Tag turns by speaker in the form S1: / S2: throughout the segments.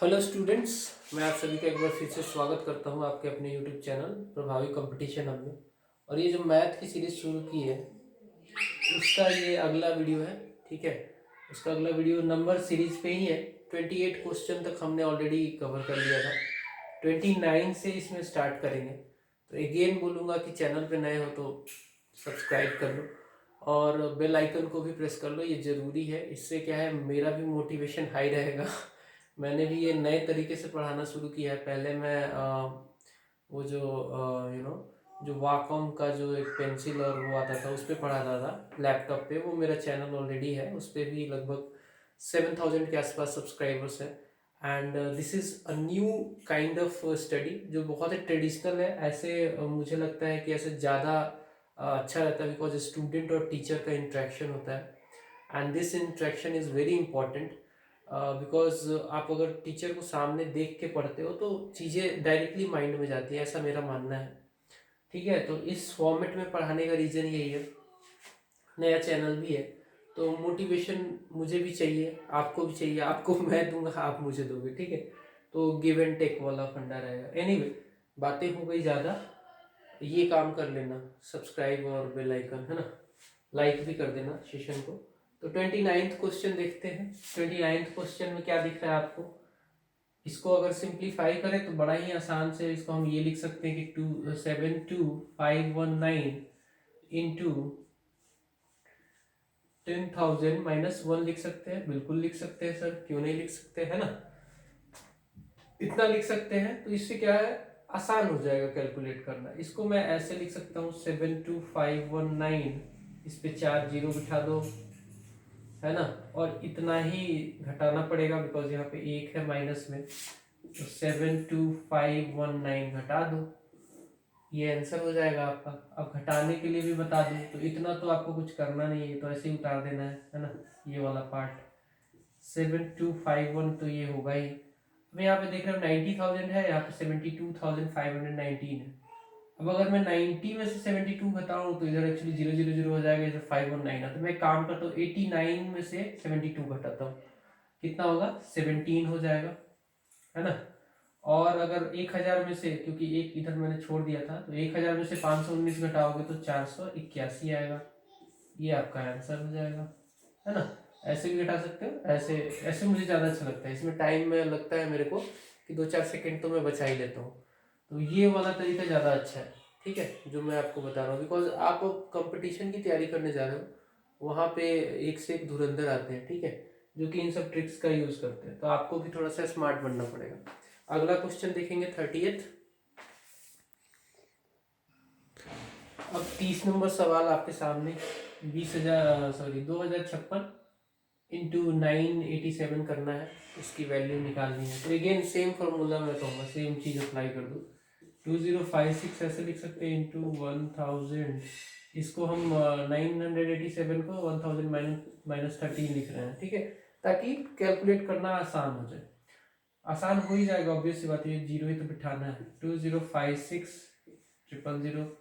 S1: Hello students, मैं आप सभी का एक बार फिर से स्वागत करता हूं आपके अपने यूट्यूब चैनल प्रभावी कंपटीशन हब में। और ये जो मैथ की सीरीज शुरू की है उसका ये अगला वीडियो है। ठीक है, उसका अगला वीडियो नंबर सीरीज पे ही है। 28 क्वेश्चन तक हमने ऑलरेडी कवर कर लिया था। 29 से इसमें स्टार्ट करेंगे। तो अगेन बोलूँगा कि चैनल पे नए हो तो सब्सक्राइब कर लो और बेल आइकन को भी प्रेस कर लो, ये ज़रूरी है। इससे क्या है, मेरा भी मोटिवेशन हाई रहेगा। मैंने भी ये नए तरीके से पढ़ाना शुरू किया है। पहले मैं वो जो जो वाकॉम का जो एक पेंसिल और वो आता था उस पर पढ़ाता था लैपटॉप पे। वो मेरा चैनल ऑलरेडी है, उस पर भी लगभग 7,000 के आसपास सब्सक्राइबर्स है। And this is a new kind of study जो बहुत ही ट्रेडिशनल है। ऐसे मुझे लगता है कि ऐसे ज़्यादा अच्छा रहता है, बिकॉज स्टूडेंट और टीचर का इंट्रैक्शन होता है and this interaction is very important. Because आप अगर टीचर को सामने देख के पढ़ते हो तो चीज़ें डायरेक्टली माइंड में जाती है, ऐसा मेरा मानना है। ठीक है, तो इस फॉर्मेट में पढ़ाने का रीज़न यही है। नया चैनल भी है तो मोटिवेशन मुझे भी चाहिए, आपको भी चाहिए। आपको मैं दूंगा, आप मुझे दोगे। ठीक है, तो गिव एंड टेक वाला फंडा रहेगा। एनीवे, बातें हो गई ज़्यादा। ये काम कर लेना, सब्सक्राइब और बेल आइकन, है ना, लाइक भी कर देना सेशन को। तो 29th क्वेश्चन देखते हैं। 29th क्वेश्चन में क्या दिख रहा है आपको? इसको अगर सिंप्लीफाई करें तो बड़ा ही आसान से इसको हम ये लिख सकते हैं कि 272,519 इंटू 10,000 माइनस 1 लिख सकते हैं। बिल्कुल लिख सकते हैं सर, क्यों नहीं लिख सकते, है ना। इतना लिख सकते हैं तो इससे क्या है, आसान हो जाएगा कैलकुलेट करना। इसको मैं ऐसे लिख सकता हूँ 72519, इस पे 4 जीरो बिठा दो, है ना, और इतना ही घटाना पड़ेगा बिकॉज यहाँ पे 1 है माइनस में। तो 72519 घटा दो, ये आंसर हो जाएगा आपका। अब घटाने के लिए भी बता दूं तो इतना तो आपको कुछ करना नहीं है, तो ऐसे ही उतार देना है ना, ये वाला पार्ट। 7251 तो ये होगा ही। अब यहाँ पे देख रहे हो 90,000 है, यहाँ पे 72,519 है। अब अगर मैं 90 में से 72 घटाऊं तो इधर एक्चुअली 000 हो जाएगा, इधर 519 है। तो मैं काम करता हूँ 89 में से 72 घटाता हूँ, कितना होगा, 17 हो जाएगा, है ना। और अगर 1,000 में से, क्योंकि एक इधर मैंने छोड़ दिया था, तो 1,000 में से 519 घटाओगे तो 481 आएगा। ये आपका आंसर हो जाएगा, है ना। ऐसे भी घटा सकते हो, ऐसे ऐसे मुझे ज़्यादा अच्छा लगता है। इसमें टाइम में लगता है मेरे को कि 2-4 सेकेंड तो मैं बचा ही लेता हूँ। तो ये वाला तरीका ज़्यादा अच्छा है। ठीक है, जो मैं आपको बता रहा हूँ, बिकॉज आप कंपटीशन की तैयारी करने जा रहे हो, वहाँ पे एक से एक धुरंधर आते हैं। ठीक है, जो कि इन सब ट्रिक्स का यूज़ करते हैं, तो आपको भी थोड़ा सा स्मार्ट बनना पड़ेगा। अगला क्वेश्चन देखेंगे 30th। अब 30 नंबर सवाल आपके सामने। 2,56 इंटू 987 करना है, उसकी वैल्यू निकालनी है। तो अगेन सेम फार्मूला मैं कहूँगा, सेम चीज़ अप्लाई कर दो। 2056 ऐसे लिख सकते हैं इंटू 1000। इसको हम 987 को 1000 माइनस 13 लिख रहे हैं। ठीक है, ताकि कैलकुलेट करना आसान हो जाए। आसान हो ही जाएगा, ऑब्वियस सी बात है, जीरो ही तो बिठाना है। 2056,000।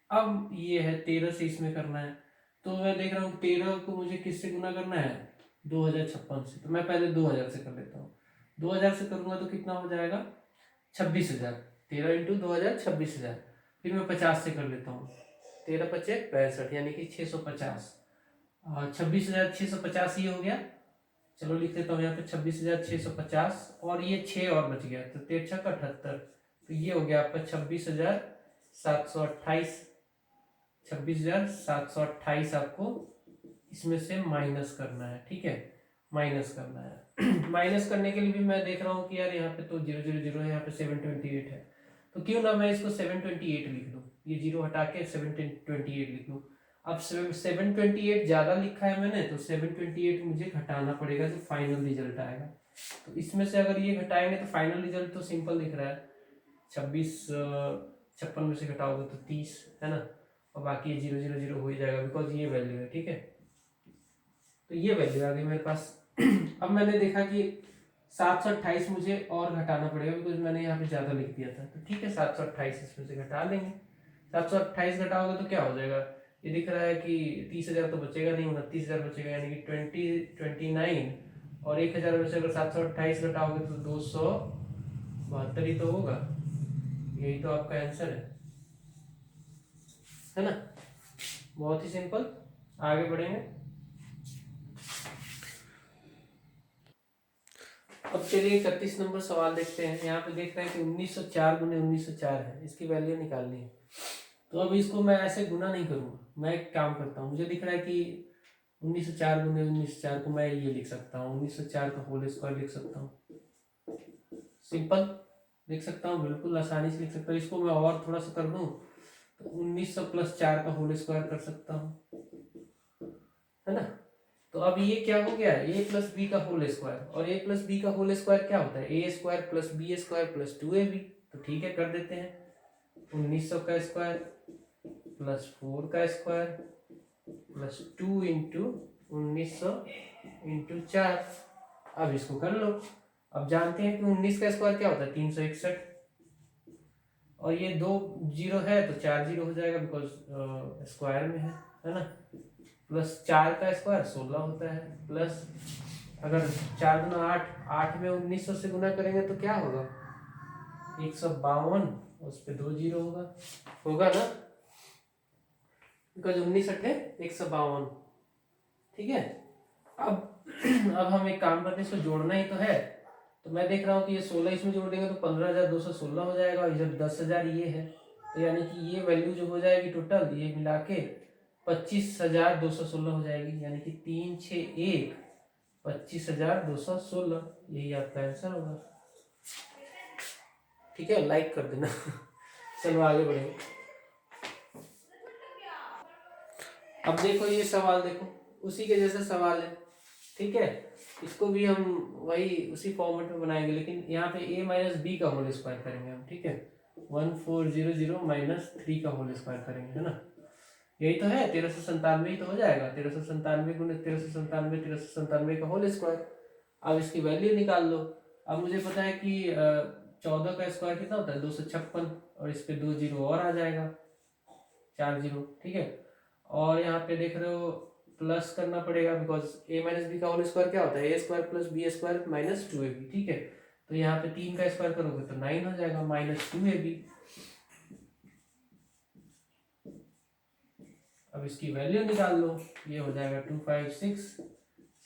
S1: अब ये है 13 से इसमें करना है, तो मैं देख रहा हूँ 13 को मुझे किससे गुना करना है, 2056 से। तो मैं पहले 2000 से कर लेता हूँ। 2000 से करूंगा तो कितना हो जाएगा, 26,000। 13 इंटू 2000 26,000। फिर मैं 50 से कर लेता हूँ, 13×5 = 65, यानी कि 650। 26,650 ये हो गया। चलो लिख देता हूँ यहाँ पे 26,650, और ये 6 और बच गया, तो 13×6 = 78। तो ये हो गया आपका 26,728। 26,728 आपको इसमें से माइनस करना है। ठीक है, माइनस करना है। माइनस करने के लिए भी मैं देख रहा हूँ कि यार यहाँ पे तो 000 है, यहाँ पे 728 है, तो क्यों ना मैं इसको 728 लिख दूँ, ये जीरो हटा के 728 लिख दूँ। अब 728 ज़्यादा लिखा है मैंने, तो 728 मुझे घटाना पड़ेगा, जो फाइनल रिजल्ट आएगा। तो इसमें से अगर ये घटाएंगे तो फाइनल रिजल्ट तो सिंपल दिख रहा है, 56 में से घटाओगे तो 30, है ना, और बाकी 000 हो ही जाएगा, बिकॉज ये वैल्यू है। ठीक है, तो ये वैल्यू आ गई मेरे पास। अब मैंने देखा कि 728 मुझे और घटाना पड़ेगा, बिकॉज मैंने यहाँ पे ज़्यादा लिख दिया था। तो ठीक है, 728 इसमें से घटा लेंगे। 728 घटाओगे तो क्या हो जाएगा, ये दिख रहा है कि 30,000 तो बचेगा नहीं, 29,000 बचेगा, यानी कि 29 और 1000 में से अगर 728 घटाओगे तो 272 ही तो होगा। यही तो आपका आंसर है ना। बहुत ही सिंपल। आगे बढ़ेंगे। अब चलिए 31 नंबर सवाल देखते हैं। यहाँ पे देख रहे हैं कि 1904 गुने 1904 है, इसकी वैल्यू निकालनी है। तो अब इसको मैं ऐसे गुना नहीं करूँगा, मैं एक काम करता हूँ। मुझे दिख रहा है कि 1904 गुने 1904 को मैं ये लिख सकता हूँ, 1904 का होल स्क्वायर लिख सकता हूँ। सिंपल लिख सकता हूँ, बिल्कुल आसानी से लिख सकता हूँ। इसको मैं और थोड़ा सा कर दूँ तो 1900 प्लस 4 का होल स्क्वायर कर सकता हूँ, है ना। तो अब ये क्या हो गया, ए प्लस बी का होल स्क्वायर। और ए प्लस बी का होल स्क्वायर क्या होता है, A square plus B square plus 2ab। तो ठीक है, कर देते हैं। 1900 का स्क्वायर प्लस 4 का स्क्वायर प्लस 2 इंटू 1900 इंटू 4। अब इसको कर लो। अब जानते हैं कि 19 का स्क्वायर क्या होता है, 361। और ये 2 जीरो है तो 4 जीरो हो जाएगा, बिकॉज स्क्वायर में है ना। प्लस 4 का स्क्वायर 16 होता है, प्लस अगर 4 गुना 8, 8 में 1900 से गुना करेंगे तो क्या होगा, 152। उस पर 2 जीरो होगा ना, बिकॉज 19 अठे 152। ठीक है। अब अब हम एक काम करते हैं, इसको जोड़ना ही तो है। तो मैं देख रहा हूँ कि ये 16 इसमें जोड़ देंगे तो 15,216 हो जाएगा, और इधर 10,000 ये है। तो यानी कि ये वैल्यू जो हो जाएगी टोटल, ये मिला के 25,216 हो जाएगी। यानी कि 361 25,216, यही आपका आंसर होगा। ठीक है, लाइक कर देना। चलो आगे बढ़ेंगे। अब देखो ये सवाल, देखो उसी के जैसा सवाल है। ठीक है, इसको भी हम वही उसी फॉर्मेट में बनाएंगे, लेकिन यहाँ पे a माइनस बी का होल स्क्वायर करेंगे हम। ठीक है, 1400 माइनस 3 का होल स्क्वायर करेंगे, है ना। यही तो है, 1397 ही तो हो जाएगा। 1397 गुणे 1397, 1397 का होल स्क्वायर। अब इसकी वैल्यू निकाल लो। अब मुझे पता है कि 14 का स्क्वायर कितना होता है, 256। और इस पे 2 जीरो और आ जाएगा, 4 जीरो। ठीक है, और यहाँ पे देख रहे हो प्लस करना पड़ेगा, बिकॉज a माइनस बी का होल स्क्वायर क्या होता है, A square plus B square minus 2ab। ठीक है, तो यहाँ पे 3 का स्क्वायर करोगे तो 9 हो जाएगा, माइनस 2ab। अब इसकी वैल्यू निकाल लो, ये हो जाएगा 256,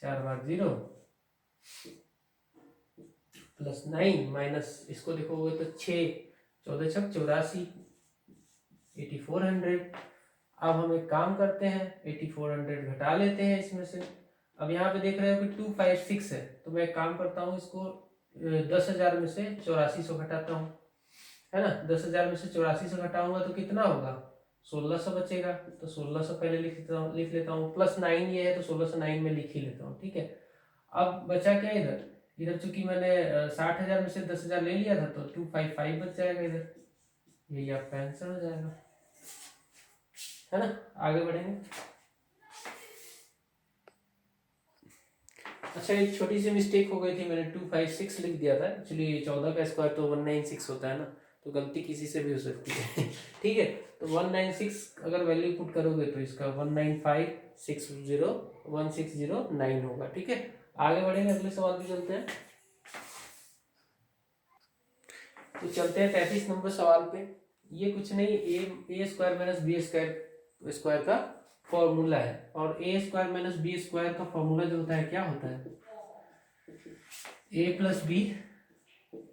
S1: 4 बार 0 प्लस 9 माइनस इसको देखोगे तो 6, 14 छक 84, 8400। अब हम एक काम करते हैं, 8400 घटा लेते हैं इसमें से। अब यहाँ पे देख रहे हो कि 256 है, तो मैं एक काम करता हूँ, इसको 10,000 में से 8400 घटाता हूँ, है ना। 10,000 में से 8400 घटाऊंगा तो कितना होगा, 1600 बचेगा। तो 1600 पहले लिख लेता हूँ, प्लस 9 ये है तो 1600 9 में लिख ही लेता हूँ। ठीक है, अब बचा क्या इधर, इधर चूंकि मैंने 60,000 में से 10,000 ले लिया था तो 255 बच जाएगा इधर, यही आपका आंसर हो जाएगा, है ना। आगे बढ़ेंगे। अच्छा, एक छोटी सी मिस्टेक हो गई थी, मैंने 256 लिख दिया था। एक्चुअली 14 का स्क्वायर तो 196 होता है ना, तो गलती किसी से भी हो सकती है। ठीक है, तो 196 अगर वैल्यू पुट करोगे तो इसका 195,601,609 होगा। ठीक है, आगे बढ़ेंगे, अगले सवाल पे चलते हैं। तो चलते हैं 33 नंबर सवाल पे। ये कुछ नहीं, A square minus B square square का फॉर्मूला है। और A square minus B square का फॉर्मूला जो होता है क्या होता है, A plus B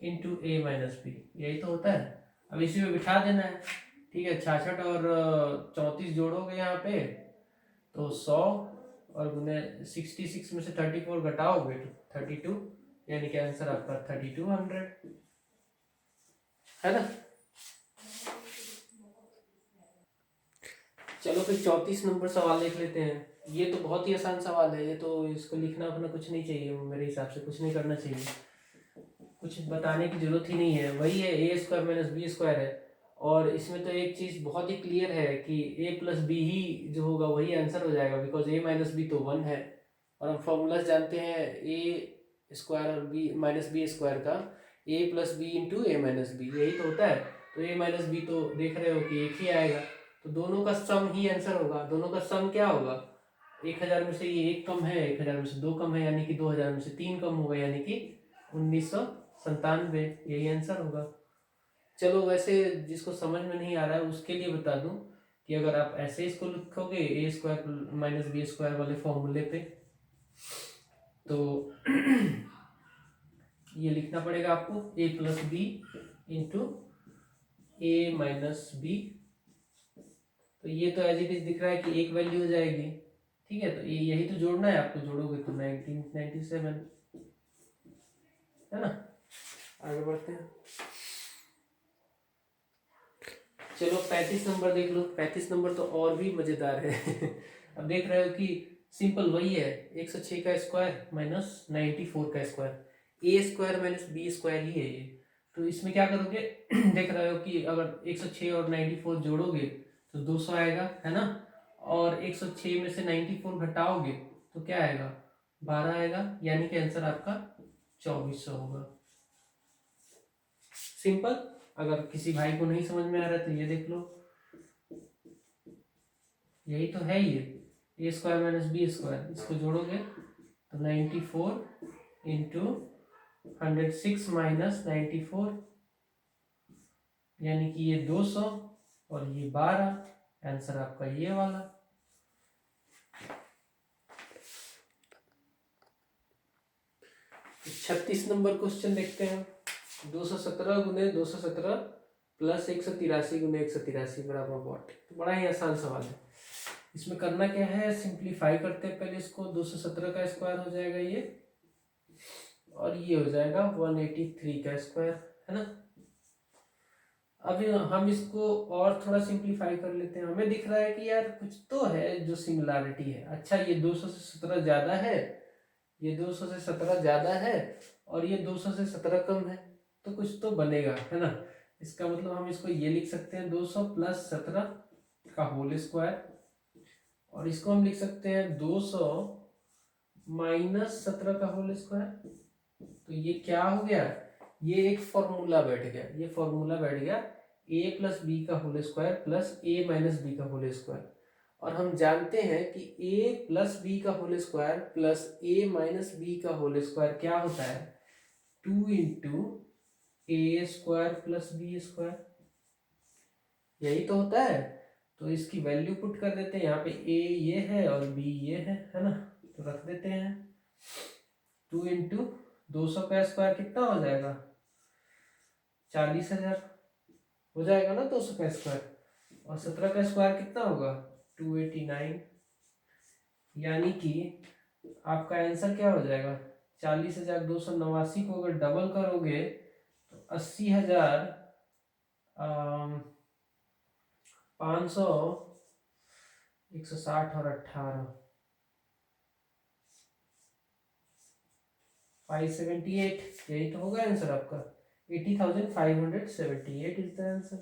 S1: into A minus B, यही तो होता है। अब इसी में बिठा देना है। ठीक है, 66 और 34 जोड़ोगे यहाँ पे तो 100, और गुने 66 में से 34 घटाओगे तो 32, यानी कि आंसर आपका 3200, है ना। चलो फिर 34 नंबर सवाल देख लेते हैं। ये तो बहुत ही आसान सवाल है, ये तो इसको लिखना अपना कुछ नहीं चाहिए, मेरे हिसाब से कुछ नहीं करना चाहिए, कुछ बताने की जरूरत ही नहीं है। वही है, A square minus B square है। और इसमें तो एक चीज़ बहुत ही क्लियर है कि ए प्लस बी ही जो होगा वही आंसर हो जाएगा, बिकॉज ए माइनस बी तो 1 है। और हम फॉर्मूलाज जानते हैं ए स्क्वायर और बी माइनस बी स्क्वायर का, ए plus B into A minus B, यही तो होता है। तो ए माइनस बी तो देख रहे हो कि एक ही आएगा, तो दोनों का सम ही आंसर होगा। दोनों का सम क्या होगा, 1000 में से ये 1 कम है, 1000 में से 2 कम है, यानी कि 2000 में से 3 कम होगा, यानी कि 1997, यही आंसर होगा। चलो वैसे जिसको समझ में नहीं आ रहा है उसके लिए बता दूं कि अगर आप ऐसे इसको लिखोगे ए स्क्वायर माइनस बी स्क्वायर वाले फॉर्मूले पे, तो ये लिखना पड़ेगा आपको ए plus B into A minus B. तो ये तो एज इट इज दिख रहा है कि एक वैल्यू हो जाएगी, ठीक है। तो यही तो जोड़ना है आपको, जोड़ोगे तो 1997, है ना। आगे बढ़ते हैं। चलो 35 नंबर देख लो। 35 नंबर तो और भी मजेदार है। अब देख रहे हो कि सिंपल वही है, 106 का स्क्वायर माइनस 94 का स्क्वायर, ए स्क्वायर माइनस बी स्क्वायर ही है ये। तो इसमें क्या करोगे, देख रहे हो कि अगर 106 और 94 जोड़ोगे तो 200 आएगा, है ना। और 106 में से 94 घटाओगे तो क्या आएगा, 12 आएगा, यानी कि आंसर आपका 2400 होगा। सिंपल। अगर किसी भाई को नहीं समझ में आ रहा है तो ये देख लो, यही तो है ये, ए स्क्वायर माइनस बी स्क्वायर, इसको जोड़ोगे तो 94 इंटू 106 माइनस 94, यानी कि ये 200 और ये 12, आंसर आपका ये वाला। 36 नंबर क्वेश्चन देखते हैं। 217 गुने 217 प्लस 183 गुने 183 बराबर व्हाट। तो बड़ा ही आसान सवाल है। इसमें करना क्या है, सिंप्लीफाई करते हैं पहले इसको। 217 का स्क्वायर हो जाएगा ये, और ये हो जाएगा 183 का स्क्वायर, है ना। अभी हम इसको और थोड़ा सिंप्लीफाई कर लेते हैं। हमें दिख रहा है कि यार कुछ तो है जो सिमिलरिटी है। अच्छा, ये 200 से 17 ज्यादा है, ये 200 से 17 ज्यादा है, और ये 200 से 17 कम है, तो कुछ तो बनेगा, है ना। इसका मतलब हम इसको ये लिख सकते हैं 200 प्लस 17 का होल स्क्वायर, और इसको हम लिख सकते हैं 200 माइनस 17 का होल स्क्वायर। तो ये क्या हो गया, ये एक फॉर्मूला बैठ गया, ये फॉर्मूला बैठ गया a प्लस बी का whole square plus A minus B का होल स्क्वायर। और हम जानते हैं कि a प्लस बी का whole square plus A minus B का होल स्क्वायर क्या होता है, 2 into A square plus B square, यही तो होता है। तो इसकी वैल्यू पुट कर देते हैं, यहाँ पे a ये है और b ये है ना। तो रख देते हैं 2 इंटू 200 का स्क्वायर कितना हो जाएगा, 40,000 हो जाएगा ना 200 का स्क्वायर, और 17 का स्क्वायर कितना होगा 289, यानी कि आपका आंसर क्या हो जाएगा 40,289 को अगर डबल करोगे तो 80,500, 160 और 18, 578, यही तो होगा आंसर आपका। 80,578 इज द आंसर।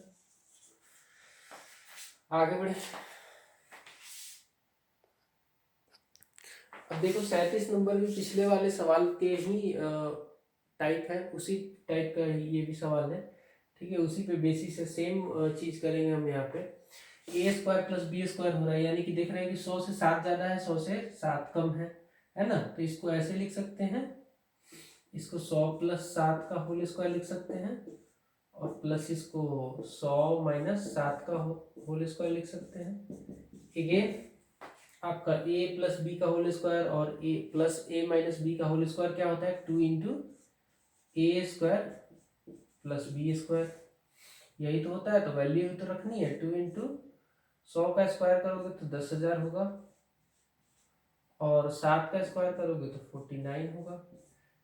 S1: आगे बढ़े। अब देखो 37 नंबर भी पिछले वाले सवाल के ही टाइप है, उसी टाइप का ही ये भी सवाल है, ठीक है। उसी पे बेसिस से सेम चीज करेंगे हम। यहाँ पे A square plus B square हो रहा है, यानी कि देख रहे हैं कि 100 से 7 ज्यादा है, 100 से 7 कम है ना। तो इसको ऐसे लिख सकते हैं, इसको 100 प्लस 7 का होल स्क्वायर लिख सकते हैं, और प्लस इसको 100 माइनस 7 का होल स्क्वायर लिख सकते हैं। अगेन आपका a प्लस बी का होल स्क्वायर और a plus A minus B का होल स्क्वायर क्या होता है, 2 into A square plus B square, यही तो होता है। तो वैल्यू तो रखनी है, 2 इंटू 100 का स्क्वायर करोगे तो 10,000 होगा, और 7 का स्क्वायर करोगे तो 49 होगा।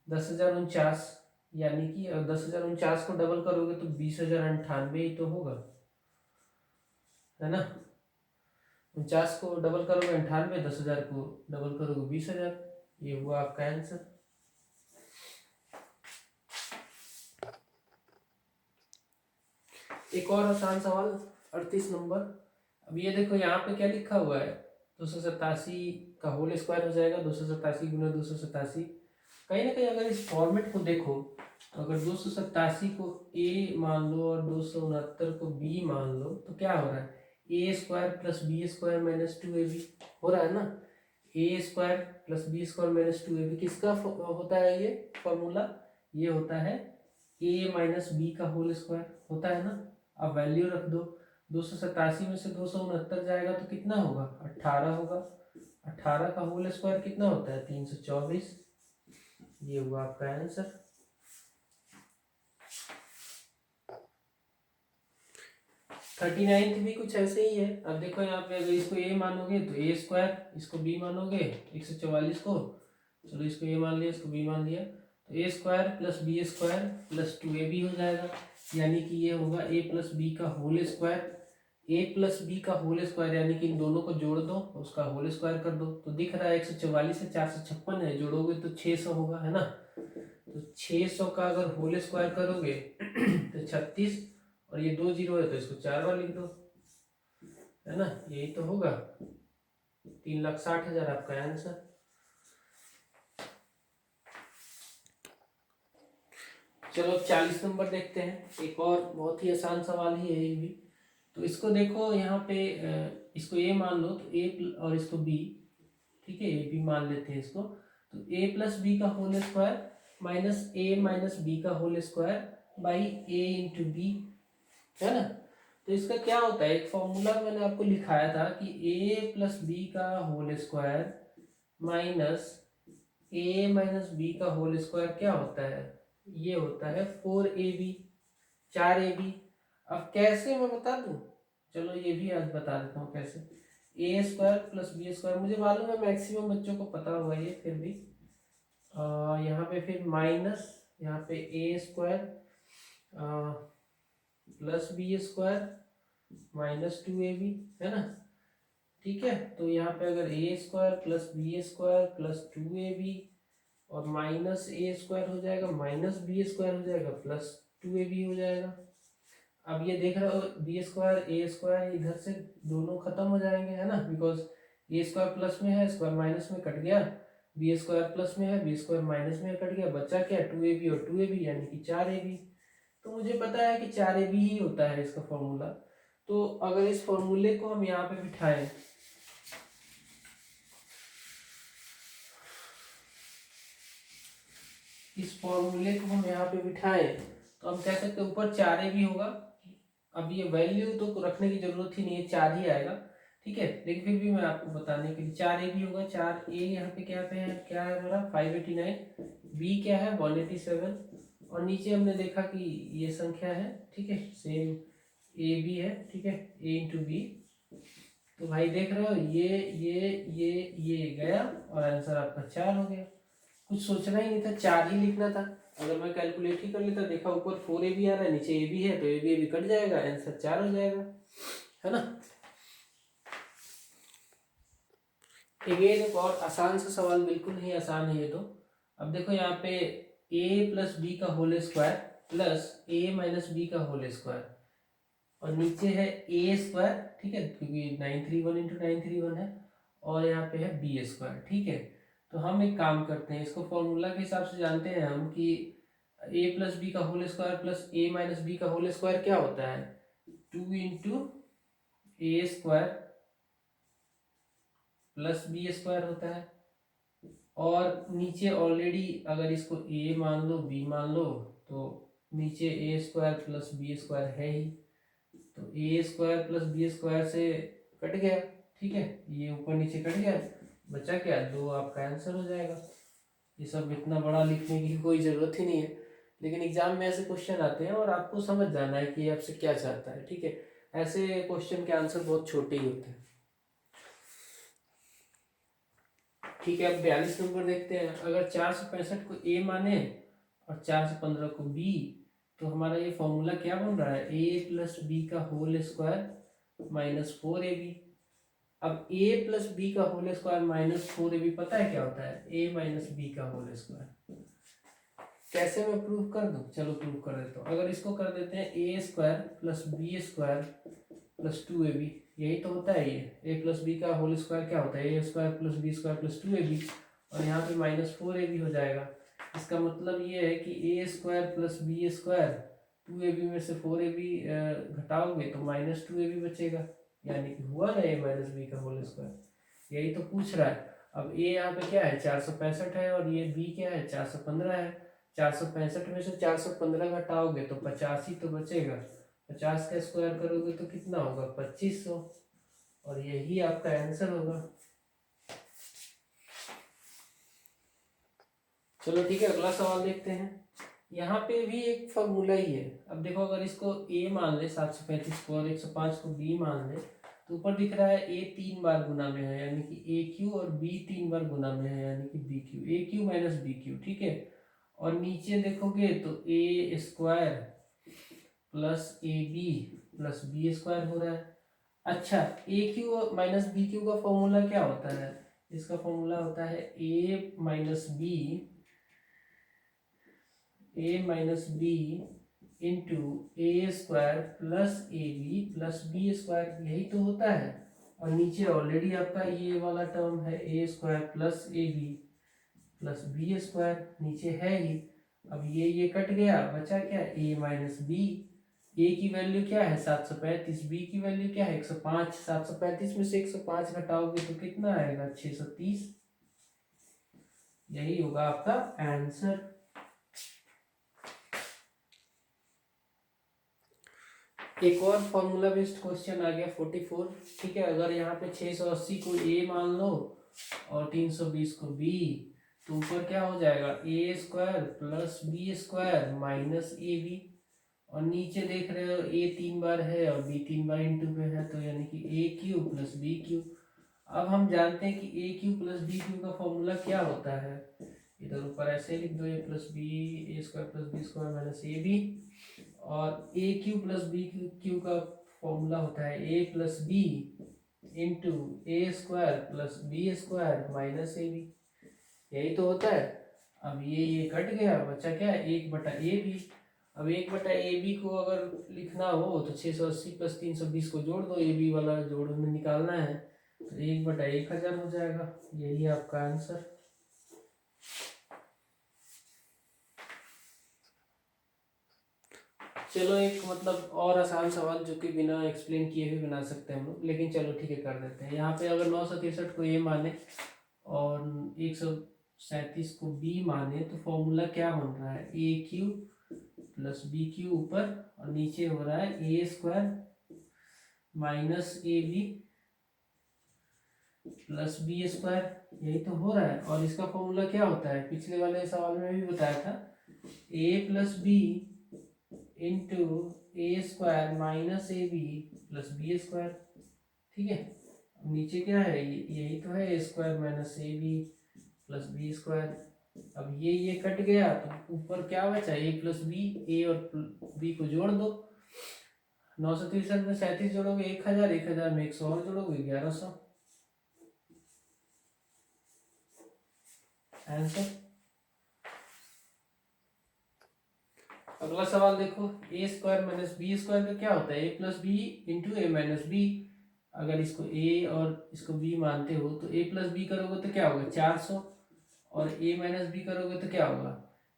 S1: 10,049, यानी कि 10,049 को डबल करोगे तो 20,098 ही तो होगा, है ना। 49 को डबल करोगे 98, 10,000 को डबल करोगे 20,000, ये हुआ आपका आंसर। एक और आसान सवाल 38 नंबर। अब ये देखो यहाँ पे क्या लिखा हुआ है, 287 का होल स्क्वायर हो जाएगा, 287 गुना 287। कहीं ना कहीं अगर इस फॉर्मेट को देखो तो अगर 287 को a मान लो और 269 को b मान लो, तो क्या हो रहा है, A square plus B square minus 2ab हो रहा है ना। A square plus B square minus 2ab किसका होता है ये फॉर्मूला? ये होता है ए माइनस बी का होल स्क्वायर होता है ना। अब वैल्यू रख दो, 287 में से 269 जाएगा तो कितना होगा? 18 होगा। 18 का होल स्क्वायर कितना होता है? 324। ये हुआ आपका आंसर। 39 भी कुछ ऐसे ही है। अब देखो यहाँ पे अगर इसको ए मानोगे तो ए स्क्वायर, इसको बी मानोगे 144 को, चलो इसको ए मान लिया, इसको बी मान लिया, तो A square plus B square plus 2ab हो जाएगा। यानी कि ये होगा ए प्लस बी का whole square. A plus B का होल स्क्वायर यानी कि इन दोनों को जोड़ दो, उसका होल स्क्वायर कर दो, तो दिख रहा है 144 से 456 है, जोड़ोगे तो 600 होगा, है ना। तो 600 का अगर होल स्क्वायर करोगे तो 36, और ये 2 जीरो है तो इसको 4 बार लिख दो, है ना। यही तो होगा 3,60,000 आपका आंसर। चलो 40 नंबर देखते हैं। एक और बहुत ही आसान सवाल ही है ये भी। तो इसको देखो यहाँ पे इसको ए मान लो तो ए और इसको बी, ठीक है, ए बी मान लेते हैं इसको। तो ए प्लस बी का whole square minus A minus B का whole square by A into B, है ना। तो इसका क्या होता है, एक फॉर्मूला मैंने आपको लिखाया था कि ए प्लस बी का whole square minus A minus B का होल स्क्वायर क्या होता है? ये होता है 4ab, 4ab। अब कैसे मैं बता दूं? चलो ये भी आज बता देता हूँ कैसे। ए स्क्वायर प्लस बी स्क्वायर मुझे मालूम है मैक्सिमम बच्चों को पता होगा ये, फिर भी यहाँ पे फिर माइनस, यहाँ पे A square plus B square minus 2ab, है ना। ठीक है, तो यहाँ पे अगर A square plus B square plus 2ab और माइनस ए स्क्वायर हो जाएगा माइनस बी स्क्वायर हो जाएगा प्लस 2ab हो जाएगा। अब ये देख रहे हो बी स्क्वायर ए स्क्वायर इधर से दोनों खत्म हो जाएंगे, है ना, बिकॉज ए स्क्वायर प्लस में है, स्क्वायर माइनस में कट गया, बी स्क्वायर प्लस में है, बी स्क्वायर माइनस में कट गया, बचा क्या? 2ab और 2ab यानी कि 4ab। तो मुझे पता है कि 4ab ही होता है इसका फॉर्मूला। तो अगर इस फॉर्मूले को हम यहाँ पे बिठाएं, इस फॉर्मूले को हम यहाँ पे बिठाएं तो हम कह सकते हैं ऊपर 4ab होगा। अब ये वैल्यू तो रखने की जरूरत ही नहीं है, 4 ही आएगा, ठीक है, लेकिन फिर भी मैं आपको बताने के लिए 4ab होगा। 4a यहाँ पे क्या है हमारा 589, b क्या है 187, और नीचे हमने देखा कि ये संख्या है, ठीक है, सेम ए बी है, ठीक है, ए इंटू बी। तो भाई देख रहे हो ये गया और आंसर आपका 4 हो गया। कुछ सोचना ही नहीं था, 4 ही लिखना था। अगर मैं कैलकुलेट ही कर लेता, देखा ऊपर 4ab आ रहा है, नीचे ab है, तो ab कट जाएगा, आंसर 4 हो जाएगा, है ना। अगेन एक और आसान सा सवाल, बिल्कुल ही आसान है ये तो। अब देखो यहाँ पे a प्लस बी का whole square plus a minus B का होल स्क्वायर, और नीचे है ए स्क्वायर, ठीक है, क्योंकि 931 इंटू 931 है, और यहाँ पे है बी स्क्वायर, ठीक है। तो हम एक काम करते हैं, इसको फॉर्मूला के हिसाब से जानते हैं हम कि ए प्लस बी का whole square plus A minus B का होल स्क्वायर क्या होता है? 2 into A square plus B square होता है, और नीचे ऑलरेडी अगर इसको ए मान लो बी मान लो तो नीचे ए स्क्वायर प्लस बी स्क्वायर है ही, तो A square plus B square से कट गया, ठीक है, ये ऊपर नीचे कट गया, बचा क्या? 2 आपका आंसर हो जाएगा। ये सब इतना बड़ा लिखने की कोई ज़रूरत ही नहीं है, लेकिन एग्जाम में ऐसे क्वेश्चन आते हैं और आपको समझ जाना है कि ये आपसे क्या चाहता है, ठीक है। ऐसे क्वेश्चन के आंसर बहुत छोटे ही होते हैं, ठीक है। अब 42 नंबर देखते हैं। अगर 465 को ए माने और 415 को बी, तो हमारा ये फॉर्मूला क्या बन रहा है? ए प्लस बी का होल स्क्वायर माइनस 4ab। अब a प्लस बी का होल स्क्वायर माइनस 4ab पता है क्या होता है? a माइनस बी का होल स्क्वायर। कैसे मैं प्रूव कर दूं? चलो प्रूव कर देता हूँ। अगर इसको कर देते हैं a square plus B square plus 2ab, यही तो होता है ये। a प्लस बी का होल स्क्वायर क्या होता है? a square plus B square plus 2ab, और यहाँ पे माइनस 4ab हो जाएगा। इसका मतलब ये है कि a square plus B square 2ab में से 4ab घटाओगे तो माइनस 2ab बचेगा, यानी कि हुआ ना a माइनस बी का होल स्क्वायर। यही तो पूछ रहा है। अब ए यहाँ पे क्या है 465 है, और ये बी क्या है 415 है। 465 में से 415 घटाओगे तो 85 तो बचेगा। 50 का स्क्वायर करोगे तो कितना होगा 2500, और यही आपका आंसर होगा। चलो ठीक है, अगला सवाल देखते हैं। यहाँ पे भी एक फॉर्मूला ही है। अब देखो, अगर इसको a मान ले 735 को, और 105 को b मान ले, तो ऊपर दिख रहा है a 3 बार गुना में है यानी कि ए क्यू, और b 3 बार गुना में है यानी कि B cube, A cube minus B cube, ठीक है। और नीचे देखोगे तो A square plus A B plus B square हो रहा है। अच्छा, A cube minus B cube का फॉर्मूला क्या होता है? इसका फॉर्मूला होता है A minus B into A square plus A B plus B square, यही तो होता है। और नीचे ऑलरेडी आपका ये वाला टर्म है A square plus A B plus B square, नीचे है ही। अब ये कट गया, बचा क्या ए माइनस बी। ए की वैल्यू क्या है 735, बी की वैल्यू क्या है 105। 735 में से 105 घटाओगे तो कितना आएगा 630। यही होगा आपका आंसर। एक और फॉर्मूला बेस्ड क्वेश्चन आ गया 44, ठीक है। अगर यहाँ पे 680 को ए मान लो और 320 को बी, तो ऊपर क्या हो जाएगा A square plus B square minus A B, और नीचे देख रहे हो ए 3 बार है और बी 3 बार इंटू पे है, तो यानी कि A cube plus B cube. अब हम जानते हैं कि A cube plus B cube का फॉर्मूला क्या होता है। इधर ऊपर ऐसे लिख दो, A plus B, A square plus B square minus A B, और A cube plus B cube का फॉर्मूला होता है A plus B into A square plus B square minus A B, यही तो होता है। अब ये कट गया, बचा क्या 1/ab। अब 1/ab को अगर लिखना हो तो 680 प्लस 320 को जोड़ दो, ए बी वाला जोड़ में निकालना है, तो 1/1000 हो जाएगा। यही आपका आंसर। चलो एक मतलब और आसान सवाल जो कि बिना एक्सप्लेन किए भी बना सकते हैं हम लोग, लेकिन चलो ठीक है कर देते हैं। यहाँ पे अगर 963 को ए माने और 137 को बी माने, तो फॉर्मूला क्या बन रहा है A cube plus B cube ऊपर, और नीचे हो रहा है A square minus A B plus B square, यही तो हो रहा है। और इसका फॉर्मूला क्या होता है, पिछले वाले सवाल में भी बताया था, A plus B into A square minus A B plus B square, ठीक है। नीचे क्या है, यही तो है A square minus A B plus B square. अब ये कट गया, तो ऊपर क्या बचा ए प्लस बी, ए और बी को जोड़ दो। 963 में 37 जोड़ोगे 1000, 1000 में 100 और जोड़ोगे 1100, आंसर। अगला सवाल देखो, ए स्क्वायर माइनस बी स्क्वायर का क्या होता है A plus B into A minus B. अगर इसको ए और इसको बी मानते हो तो ए प्लस बी करोगे तो क्या होगा 400, और ए माइनस बी करोगे तो क्या होगा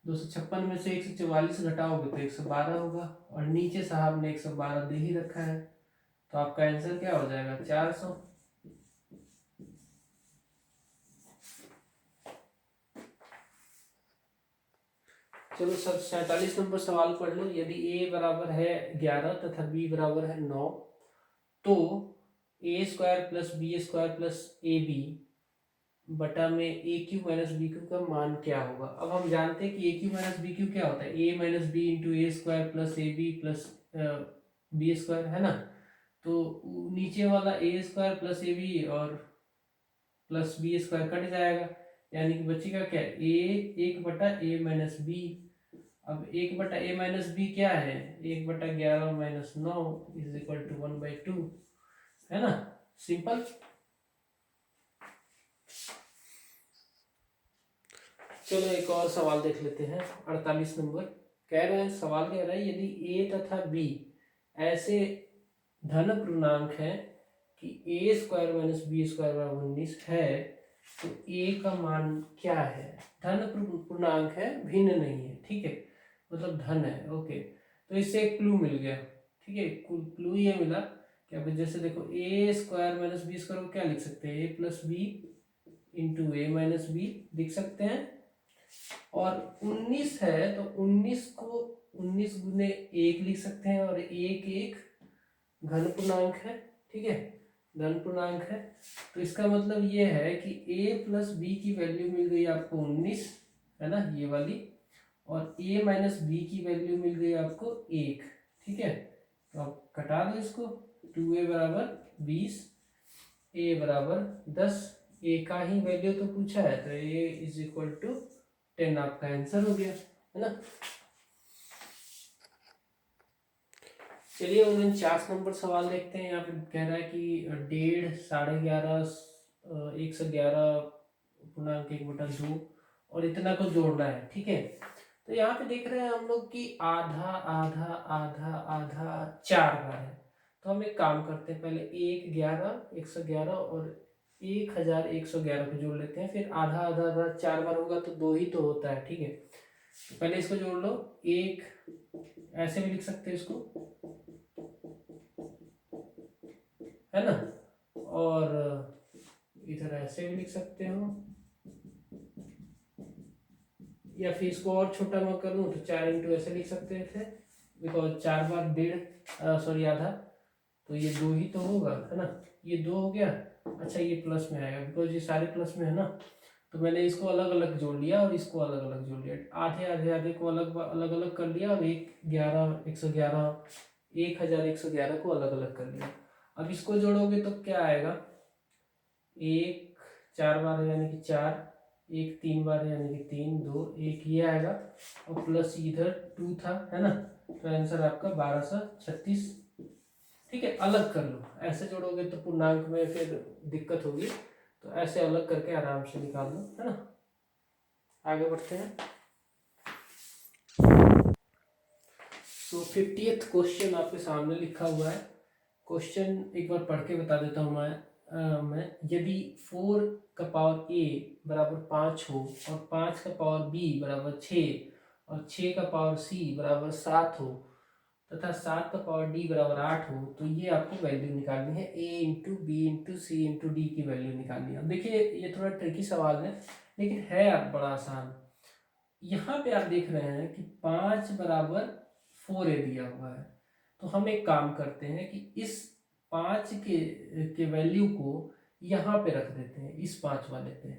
S1: 256 में से 144 घटाओगे तो 112 होगा, और नीचे साहब ने 112 दे ही रखा है, तो आपका आंसर क्या हो जाएगा 400। चलो सर 47 नंबर सवाल पढ़ लो। यदि ए बराबर है 11 तथा बी बराबर है 9, तो A square plus B square plus A B बटा में A cube minus B cube का मान क्या होगा। अब हम जानते हैं कि A cube minus B cube क्या होता है, A minus B into A square plus A B plus B square, है ना। तो नीचे वाला A square plus A B और प्लस बी स्क्वायर कट जाएगा, यानी कि बचेगा क्या ए 1/a माइनस बी। अब 1/a माइनस बी क्या है 1/11 माइनस 9 इज इक्वल टू 1/2, है ना, सिंपल। चलो एक और सवाल देख लेते हैं 48 नंबर। कह रहे हैं, सवाल कह रहा है यदि ए तथा बी ऐसे धन पूर्णांक है कि ए स्क्वायर माइनस बी स्क्वायर बराबर 19 है, तो ए का मान क्या है। धन पूर्णांक है, भिन्न नहीं है, ठीक है, मतलब धन है, ओके। तो इससे एक क्लू मिल गया, ठीक है। क्लू ये मिला कि अब जैसे देखो ए स्क्वायर माइनस बी स्क्वायर को क्या लिख सकते हैं A plus B into A minus B लिख सकते हैं। और 19 है तो 19 को 19 गुने 1 लिख सकते हैं, और एक घन पूर्णांक है, ठीक है, धन पूर्णांक है। तो इसका मतलब ये है कि a प्लस बी की वैल्यू मिल गई आपको 19, है ना, ये वाली, और a माइनस बी की वैल्यू मिल गई आपको 1, ठीक है। तो आप कटा दो इसको, 2a बराबर 20, a बराबर 10, a का ही वैल्यू तो पूछा है, तो a इज इक्वल टू 10 आपका आंसर हो गया, है ना। चलिए 49 नंबर सवाल देखते हैं। यहाँ पे कह रहा है कि 1.5, 11.5, 111.1/2 और इतना को जोड़ना है, ठीक है। तो यहाँ पे देख रहे हैं हम लोग कि आधा आधा आधा आधा 4 बार है। तो हम एक काम करते हैं, पहले 111 और 1111 को जोड़ लेते हैं, फिर आधा आधा आधा 4 बार होगा तो 2 ही तो होता है, ठीक है। तो पहले इसको जोड़ लो, एक ऐसे भी लिख सकते हैं इसको, है ना, और इधर ऐसे भी लिख सकते हो, या फिर इसको और छोटा मैं करूँ तो 4 इंटू ऐसे लिख सकते थे, बिकॉज 4 बार 1.5 सॉरी आधा, तो ये 2 ही तो होगा, है ना, ये 2 हो गया। अच्छा ये प्लस में आएगा बिकॉज ये सारे प्लस में है ना, तो मैंने इसको अलग अलग जोड़ लिया और इसको अलग अलग जोड़ लिया, आधे आधे आधे को अलग अलग अलग कर लिया, और 1111 को अलग अलग कर लिया। अब इसको जोड़ोगे तो क्या आएगा, 1 4 बार है यानी कि 4, 1 3 बार है यानी कि 3, 2 1 ये आएगा, और प्लस इधर 2 था, है ना, तो आंसर आपका 1236, ठीक है। अलग कर लो, ऐसे जोड़ोगे तो पूर्णांक में फिर दिक्कत होगी, तो ऐसे अलग करके आराम से निकाल लो, है ना। आगे बढ़ते हैं। तो 50th क्वेश्चन आपके सामने लिखा हुआ है। क्वेश्चन एक बार पढ़ के बता देता हूँ मैं यदि 4 का पावर a बराबर 5 हो और 5 का पावर b बराबर 6 और 6 का पावर c बराबर 7 हो तथा 7 का पावर d बराबर 8 हो, तो ये आपको वैल्यू निकालनी है, a into B into C into D की वैल्यू निकालनी है। देखिए ये थोड़ा ट्रिकी सवाल है, लेकिन है आप बड़ा आसान। यहाँ पे आप देख रहे हैं कि 5 बराबर 4a दिया हुआ है, तो हम एक काम करते हैं कि इस 5 के वैल्यू को यहाँ पे रख देते हैं, इस 5 वाले पे।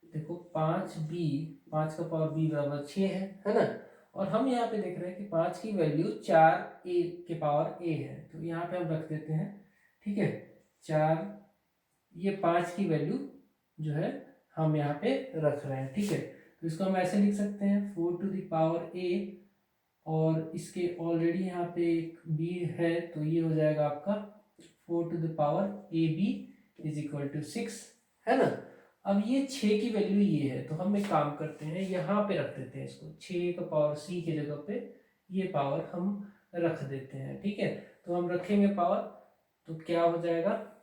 S1: देखो 5 का पावर b बराबर 6 है ना, और हम यहाँ पे देख रहे हैं कि 5 की वैल्यू 4a के पावर a है, तो यहाँ पे हम रख देते हैं, ठीक है। 4, ये 5 की वैल्यू जो है हम यहाँ पे रख रहे हैं, ठीक है। तो इसको हम ऐसे लिख सकते हैं 4 टू द पावर a, और इसके ऑलरेडी यहाँ पे एक b है, तो ये हो जाएगा आपका 4 to the power ab is equal to 6, है ना। अब ये 6 की वैल्यू ये है, तो हम एक काम करते हैं, यहाँ पे रख देते हैं इसको, 6 का पावर c की जगह पे ये पावर हम रख देते हैं, ठीक है। तो हम रखेंगे पावर, तो क्या हो जाएगा,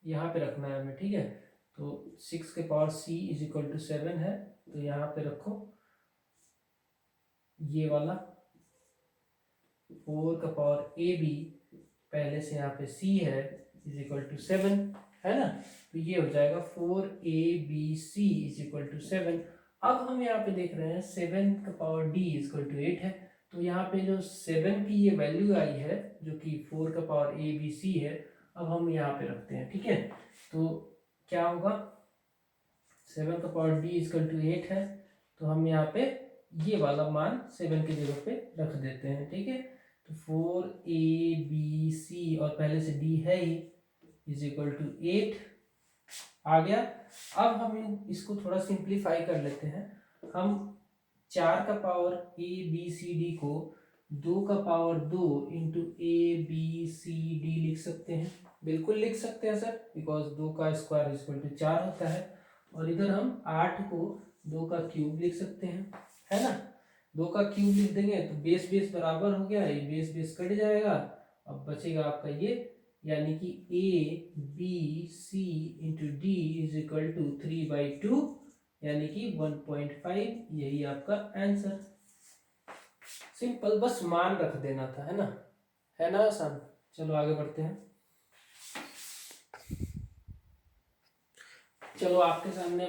S1: यहाँ पे रखना है हमें, ठीक है। तो 6 के power c is equal to 7 है, तो यहाँ पे रखो ये वाला 4 का पावर ए बी, पहले से यहाँ पे c है, इज इक्वल टू 7, है ना। तो ये हो जाएगा 4abc इज इक्वल टू 7। अब हम यहाँ पे देख रहे हैं 7 का power d is equal to 8 है, तो यहाँ पे जो 7 की ये वैल्यू आई है जो कि 4 का पावर abc है, अब हम यहाँ पे रखते हैं, ठीक है। तो क्या होगा, 7 का power d is equal to 8 है, तो हम यहाँ पे ये वाला मान 7 की जगह पे रख देते हैं, ठीक है। तो 4abc और पहले से d है ही, इज इक्वल टू 8 आ गया। अब हम इसको थोड़ा सिंप्लीफाई कर लेते हैं। हम 4 का power a b c d को 2 का power 2 into a b c d लिख सकते हैं, बिल्कुल लिख सकते हैं सर, बिकॉज 2 का स्क्वायर इज इक्वल टू 4 होता है। और इधर हम 8 को 2 का क्यूब लिख सकते हैं, है ना। 2 का क्यूब लिख देंगे तो बेस बेस बराबर हो गया, ये बेस बेस कट जाएगा, अब बचेगा आपका ये, यानी कि a b c into D is equal to 3/2 यानी कि 1.5, यही आपका आंसर। सिंपल, बस मान रख देना था, है ना आसान। चलो आगे बढ़ते हैं। चलो आपके सामने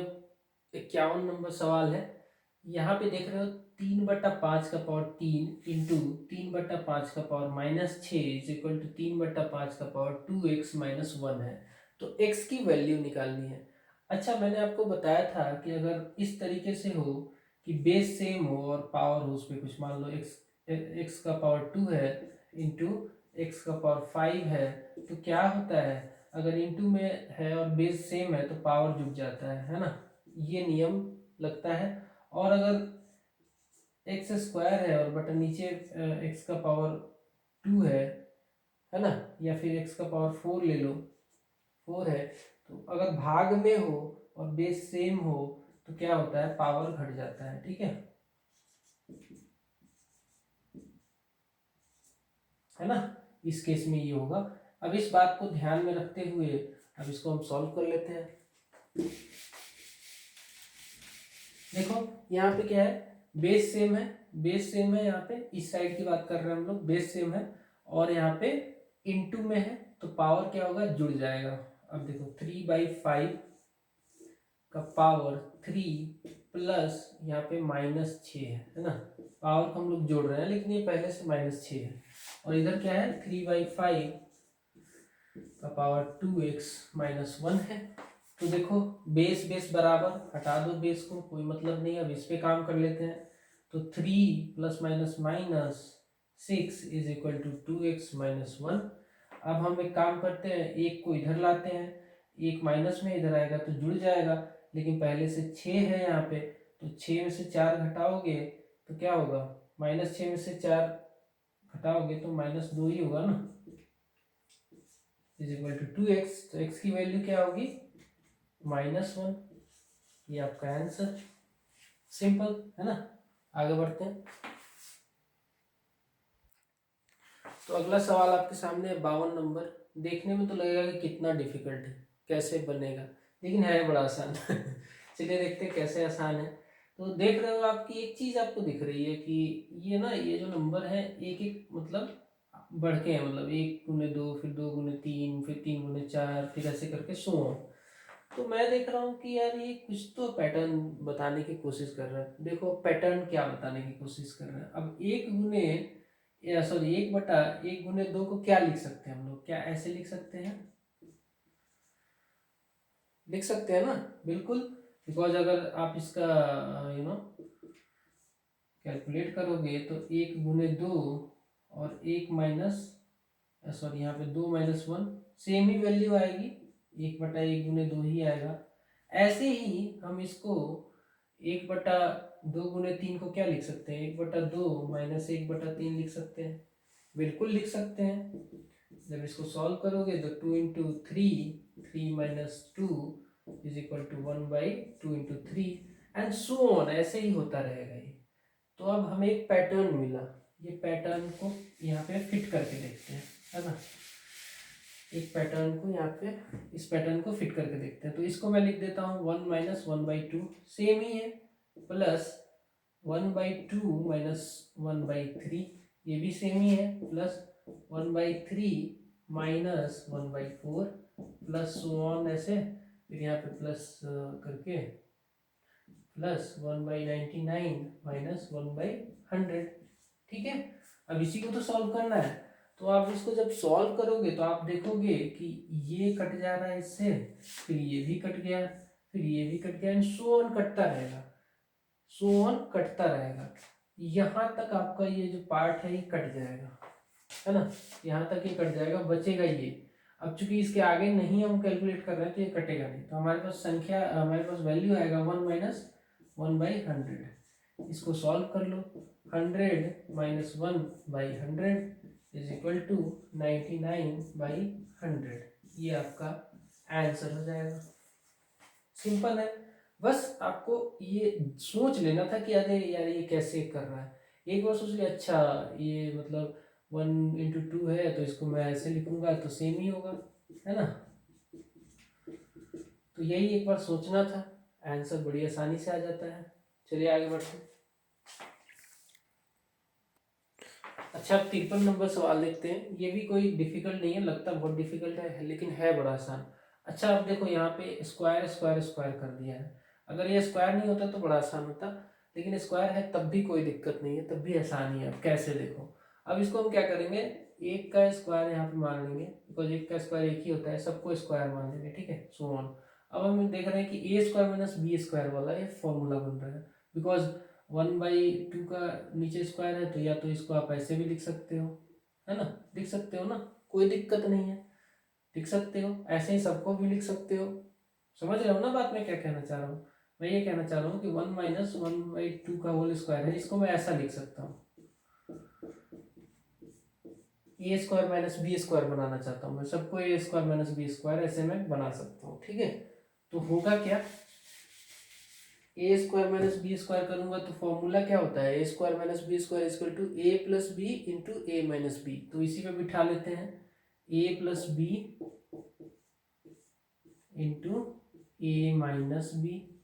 S1: 51 नंबर सवाल है। यहाँ पे देख रहे हो 3/5 का पावर 3 इंटू 3/5 का पावर -6 इज इक्वल टू 3/5 का पावर 2x-1 है। तो x की वैल्यू निकालनी है। अच्छा, मैंने आपको बताया था कि अगर इस तरीके से हो कि बेस सेम हो और पावर हो उसमें कुछ, मान लो x का पावर 2 है इंटू x का पावर 5 है, तो क्या होता है, अगर इंटू में है और बेस सेम है तो पावर जुड़ जाता है ना, ये नियम लगता है। और अगर एक्स स्क्वायर है और बटा नीचे एक्स का पावर 2 है ना, या फिर एक्स का पावर 4 ले लो, 4 है, तो अगर भाग में हो और बेस सेम हो तो क्या होता है, पावर घट जाता है। ठीक है ना, इस केस में ये होगा। अब इस बात को ध्यान में रखते हुए अब इसको हम सॉल्व कर लेते हैं। देखो यहाँ पे क्या है, बेस सेम है, बेस सेम है, यहाँ पे इस साइड की बात कर रहे हैं हम लोग, बेस सेम है और यहाँ पे इनटू में है तो पावर क्या होगा, जुड़ जाएगा। अब देखो 3/5 का पावर 3 प्लस यहाँ पे -6 है ना, पावर को हम लोग जोड़ रहे हैं लेकिन ये पहले से -6 है। और इधर क्या है, 3/5 का पावर 2x-1 है। तो देखो बेस बेस बराबर, हटा दो बेस को, कोई मतलब नहीं। अब इस पे काम कर लेते हैं। तो 3 + -6 इज इक्वल टू 2x-1। अब हम एक काम करते हैं, एक को इधर लाते हैं, एक माइनस में इधर आएगा तो जुड़ जाएगा, लेकिन पहले से 6 है यहाँ पे, तो 6 में से 4 घटाओगे तो क्या होगा, -6 में से 4 घटाओगे तो -2 ही होगा ना, इज इक्वल टू 2x। तो x की वैल्यू क्या होगी, -1। ये आपका आंसर, सिंपल है ना। आगे बढ़ते हैं। तो अगला सवाल आपके सामने है 52 नंबर। देखने में तो लगेगा कि कितना डिफिकल्ट है, कैसे बनेगा, लेकिन है बड़ा आसान चलिए देखते हैं कैसे आसान है। तो देख रहे हो आपकी एक चीज आपको दिख रही है कि ये ना, ये जो नंबर है एक एक मतलब बढ़ के है, मतलब 1 × 2, फिर 2 × 3, फिर 3 × 4, फिर ऐसे करके 100। तो मैं देख रहा हूँ कि यार ये कुछ तो पैटर्न बताने की कोशिश कर रहा है। देखो पैटर्न क्या बताने की कोशिश कर रहे हैं। अब 1/1 को क्या लिख सकते हैं हम लोग, क्या ऐसे लिख सकते हैं, लिख सकते हैं ना, बिल्कुल। बिकॉज अगर आप इसका कैलकुलेट करोगे तो 1 × 2 और 1 माइनस, सॉरी यहाँ पे 2 - 1 सेम ही वैल्यू आएगी, 1/1 × 2 ही आएगा। ऐसे ही हम इसको 1/2 × 3 को क्या लिख सकते हैं, 1/2 - 1/3 लिख सकते हैं, बिल्कुल लिख सकते हैं। जब इसको सॉल्व करोगे तो 2 × 3 is equal to 1/2 × 3 and so on, ऐसे ही होता रहेगा ये। तो अब हमें एक पैटर्न मिला, ये पैटर्न को यहाँ पे फिट करके देखते हैं, है ना। एक पैटर्न को यहाँ पे, इस पैटर्न को फिट करके देखते हैं। तो इसको मैं लिख देता हूँ 1 - 1/2, सेम ही है, प्लस 1/2 - 1/3, ये भी सेम ही है, प्लस 1/3 - 1/4, प्लस सो ऑन ऐसे, फिर यहाँ पे प्लस करके प्लस 1/99 - 1/100। ठीक है, अब इसी को तो सॉल्व करना है। तो आप इसको जब सॉल्व करोगे तो आप देखोगे कि ये कट जा रहा है इससे, फिर ये भी कट गया, फिर ये भी कट गया, एंड सो ऑन कटता रहेगा, सो ऑन कटता रहेगा, यहाँ तक आपका ये जो पार्ट है ये कट जाएगा, है ना, यहाँ तक ये कट जाएगा, बचेगा ये। अब चूंकि इसके आगे नहीं हम कैलकुलेट कर रहे हैं तो ये कटेगा नहीं, तो हमारे पास संख्या, हमारे पास वैल्यू आएगा 1 - 1/100। इसको सॉल्व कर लो, 100 - 1/100 इज इक्वल टू 99/100। ये आपका आंसर हो जाएगा, सिंपल है। बस आपको ये सोच लेना था कि अरे यार ये कैसे कर रहा है, एक बार सोच लिया, अच्छा ये मतलब 1 × 2 है तो इसको मैं ऐसे लिखूंगा तो सेम ही होगा, है ना। तो यही एक बार सोचना था, आंसर बड़ी आसानी से आ जाता है। चलिए आगे बढ़ते हैं। अच्छा, अब 53 नंबर सवाल देखते हैं। ये भी कोई डिफिकल्ट नहीं है, लगता बहुत डिफिकल्ट है लेकिन है बड़ा आसान। अच्छा, अब देखो यहाँ पे स्क्वायर स्क्वायर स्क्वायर कर दिया है। अगर ये स्क्वायर नहीं होता तो बड़ा आसान होता, लेकिन स्क्वायर है तब भी कोई दिक्कत नहीं है, तब भी आसानी है। अब कैसे देखो, अब इसको हम क्या करेंगे, एक का स्क्वायर यहाँ पे मान लेंगे, बिकॉज एक का स्क्वायर एक ही होता है, सबको स्क्वायर मान लेंगे, ठीक है, सो ऑन। अब हम देख रहे हैं कि ए स्क्वायर माइनस बी स्क्वायर वाला ये फॉर्मूला बन रहा है, बिकॉज 1/2 का नीचे स्क्वायर है, तो या तो इसको आप ऐसे भी लिख सकते हो, है ना, लिख सकते हो ना, कोई दिक्कत नहीं है, लिख सकते हो, ऐसे ही सबको भी लिख सकते हो। समझ रहे हो ना बात मैं क्या कहना चाह रहा हूँ? मैं ये कहना चाह रहा हूँ कि 1 - 1/2 का होल स्क्वायर है, इसको मैं ऐसा लिख सकता हूँ, ए स्क्वायर माइनस बी स्क्वायर बनाना चाहता हूँ मैं, सबको ए स्क्वायर माइनस बी स्क्वायर ऐसे मैं बना सकता हूँ, ठीक है। तो होगा क्या, A square minus B square करूंगा तो फॉर्मूला क्या होता है, A square minus B square equal to A plus B into A minus B. तो इसी पे बिठा लेते हैं, A plus B into A minus B,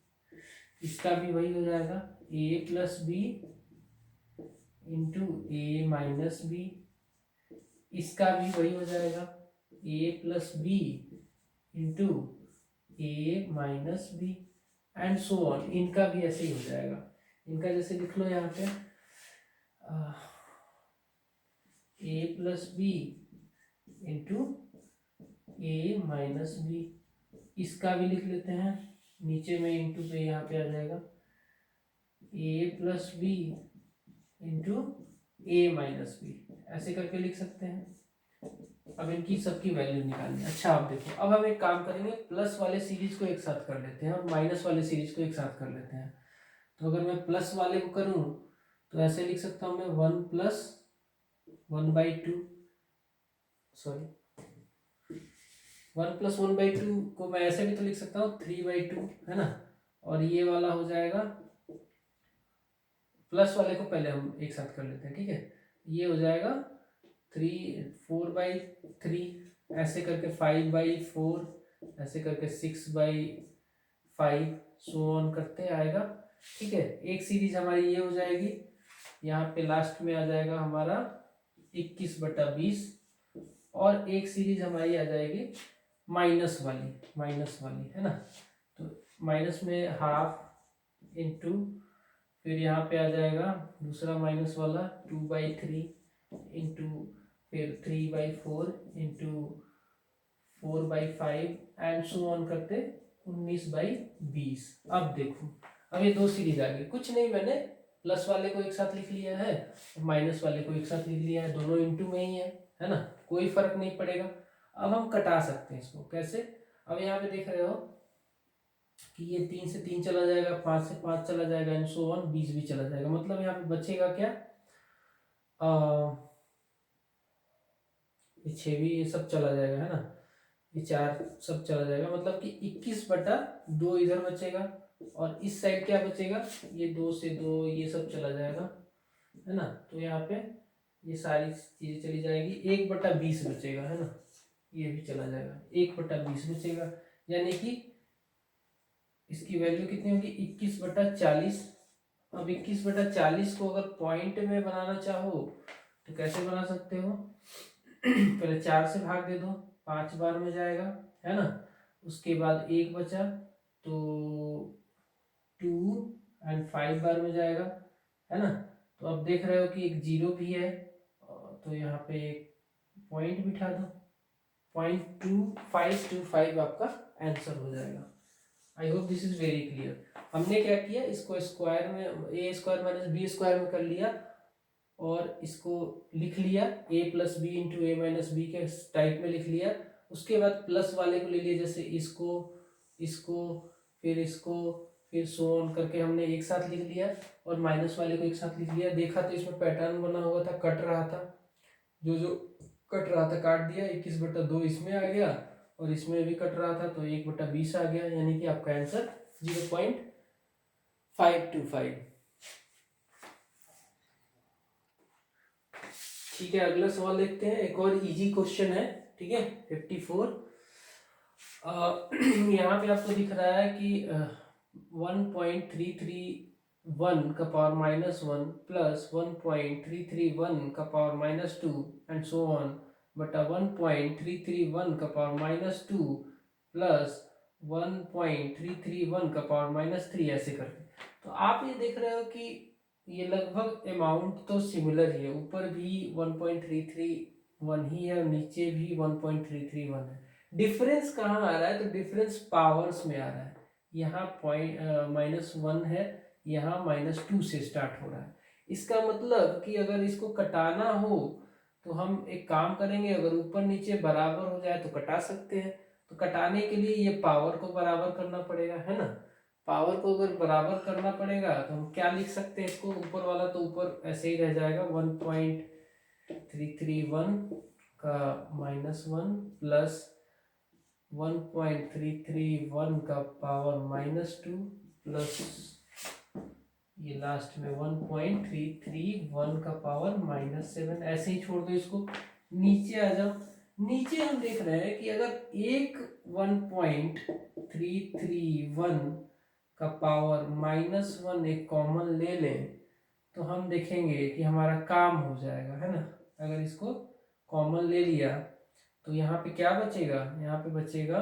S1: इसका भी वही हो जाएगा, A plus B into A minus B, इसका भी वही हो जाएगा, A plus B into A minus B, and so on. इनका भी ऐसे ही हो जाएगा, इनका जैसे लिख लो यहाँ पे ए plus B into A minus B, इसका भी लिख लेते हैं, नीचे में इंटू पे यहाँ पे आ जाएगा A plus B into A minus B, ऐसे करके लिख सकते हैं। अब इनकी सबकी वैल्यू निकालनी है। अच्छा आप देखो, अब हम एक काम करेंगे, प्लस वाले सीरीज को एक साथ कर लेते हैं और माइनस वाले सीरीज को एक साथ कर लेते हैं। तो अगर मैं प्लस वाले को करूं तो ऐसे लिख सकता हूं मैं 1+1/2, सॉरी 1+1/2 को मैं ऐसे भी तो लिख सकता हूँ 3/2, है ना। और ये वाला हो जाएगा, प्लस वाले को पहले हम एक साथ कर लेते हैं, ठीक है, ये हो जाएगा 4/3, ऐसे करके 5/4, ऐसे करके 6/5, सो ऑन करते आएगा, ठीक है। एक सीरीज हमारी ये हो जाएगी, यहाँ पे लास्ट में आ जाएगा हमारा 21/20, और एक सीरीज हमारी आ जाएगी माइनस वाली, है ना। तो माइनस में हाफ इंटू, फिर यहाँ पे आ जाएगा दूसरा माइनस वाला 2/3 इंटू, फिर 3/4 इंटू 4/5, एंड सो ऑन करते 19/20। अब देखो, अब ये दो सीरीज आ गई, कुछ नहीं, मैंने प्लस वाले को एक साथ लिख लिया है, माइनस वाले को एक साथ लिख लिया है, दोनों इंटू में ही है ना, कोई फर्क नहीं पड़ेगा। अब हम कटा सकते हैं इसको, कैसे, अब यहाँ पे देख रहे हो कि ये 3 से 3 चला जाएगा, 5 से 5 चला जाएगा, एंड सो ऑन 20 भी चला जाएगा, मतलब यहाँ पे बचेगा क्या, ये 6 भी, ये सब चला जाएगा, है ना, ये 4 सब चला जाएगा, मतलब कि 21/2 इधर बचेगा, और इस साइड क्या बचेगा, ये 2 से 2 ये सब चला जाएगा, है ना। तो यहाँ पे ये सारी चीजें चली जाएगी, 1/20 बचेगा, है ना, ये भी चला जाएगा, 1/20 बचेगा, यानी कि इसकी वैल्यू कितनी होगी, 21/40। अब 21/40 को अगर पॉइंट में बनाना चाहो तो कैसे बना सकते हो, पहले 4 से भाग दे दो, 5 बार में जाएगा, है ना, उसके बाद 1 बचा तो 2 एंड 5 बार में जाएगा, है ना। तो अब देख रहे हो कि एक 0 भी है, तो यहाँ पे एक पॉइंट बिठा दो, 0.2525 आपका आंसर हो जाएगा। I hope this is very clear. हमने क्या किया, इसको स्क्वायर में, ए स्क्वायर माइनस बी स्क्वायर में कर लिया, और इसको लिख लिया ए plus B into A minus B के टाइप में लिख लिया। उसके बाद प्लस वाले को ले लिया, जैसे इसको इसको फिर इसको, फिर सो ऑन करके हमने एक साथ लिख लिया, और माइनस वाले को एक साथ लिख लिया। देखा तो इसमें पैटर्न बना हुआ था, कट रहा था, जो जो कट रहा था काट दिया, 21/2 इसमें आ गया, और इसमें भी कट रहा था तो 1/20 आ गया, यानी कि आपका आंसर 0.525। ठीक है, अगला सवाल देखते हैं, एक और इजी क्वेश्चन है, ठीक है, 54। यहाँ पे आपको दिख रहा है कि 1.331 का पावर -1 प्लस 1.331 का पावर -2 एंड सो ऑन, बटा 1.331 का पावर -2 प्लस 1.331 का पावर -3 ऐसे करके। तो आप ये देख रहे हो कि ये लगभग अमाउंट तो सिमिलर ही है, ऊपर भी 1.331 ही है और नीचे भी 1.331 है। डिफरेंस कहाँ आ रहा है? तो डिफरेंस पावर्स में आ रहा है। यहाँ पॉइंट -1 है, यहाँ -2 से स्टार्ट हो रहा है। इसका मतलब कि अगर इसको कटाना हो तो हम एक काम करेंगे, अगर ऊपर नीचे बराबर हो जाए तो कटा सकते हैं। तो कटाने के लिए ये पावर को बराबर करना पड़ेगा, है ना। पावर को अगर बराबर करना पड़ेगा तो हम क्या लिख सकते हैं इसको? ऊपर वाला तो ऊपर ऐसे ही रह जाएगा, 1.331 का -1 प्लस 1.331 का पावर -2 प्लस ये लास्ट में 1.331 का पावर -7। ऐसे ही छोड़ दो इसको, नीचे आ जाओ। नीचे हम देख रहे हैं कि अगर एक 1.331 का पावर -1 एक कॉमन ले लें तो हम देखेंगे कि हमारा काम हो जाएगा, है ना। अगर इसको कॉमन ले लिया तो यहाँ पे क्या बचेगा? यहाँ पे बचेगा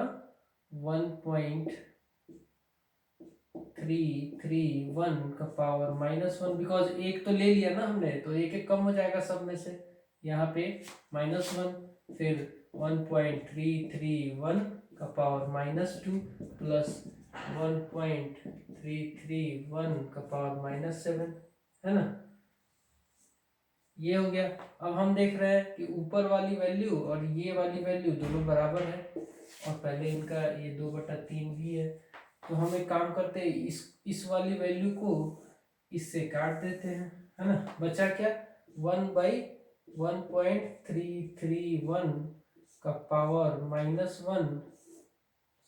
S1: 1.331 का पावर -1, बिकॉज एक तो ले लिया ना हमने, तो एक एक कम हो जाएगा सब में से। यहाँ पे -1, फिर 1.331 का पावर -2 प्लस 1.331 का पावर -7, है ना। ये हो गया। अब हम देख रहे हैं कि ऊपर वाली वैल्यू और ये वाली वैल्यू दोनों बराबर है, और पहले इनका ये 2/3 भी है। तो हम एक काम करते हैं, इस वाली वैल्यू को इससे काट देते हैं, है ना। बचा क्या? 1/1.331 का पावर -1,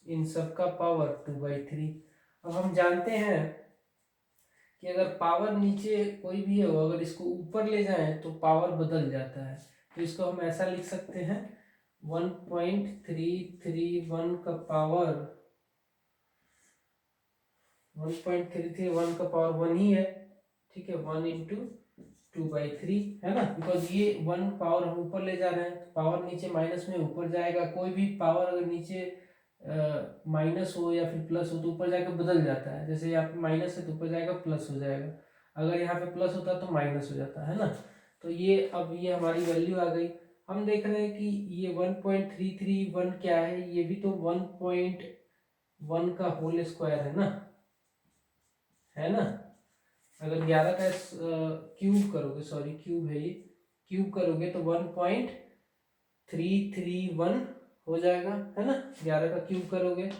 S1: इन सब का पावर 2/3। अब हम जानते हैं कि अगर पावर नीचे कोई भी हो, अगर इसको ऊपर ले जाएं तो पावर बदल जाता है। तो इसको हम ऐसा लिख सकते हैं, 1.331 का पावर 1.331 का पावर 1 ही है, ठीक है। 1 इंटू 2/3, है ना, बिकॉज ये 1 पावर हम ऊपर ले जा रहे हैं, पावर नीचे माइनस में ऊपर जाएगा। कोई भी पावर अगर नीचे माइनस हो या फिर प्लस हो तो ऊपर जाकर बदल जाता है। जैसे यहाँ पे माइनस है तो ऊपर जाएगा प्लस हो जाएगा, अगर यहाँ पे प्लस होता तो माइनस हो जाता है ना। तो ये अब ये हमारी वैल्यू आ गई। हम देख रहे हैं कि ये 1.331 क्या है? ये भी तो 1.1 का होल स्क्वायर है ना। अगर 11 का क्यूब करोगे, सॉरी क्यूब है ये, क्यूब करोगे तो 1.331 हो जाएगा, है ना। 11 का क्यूब करोगे,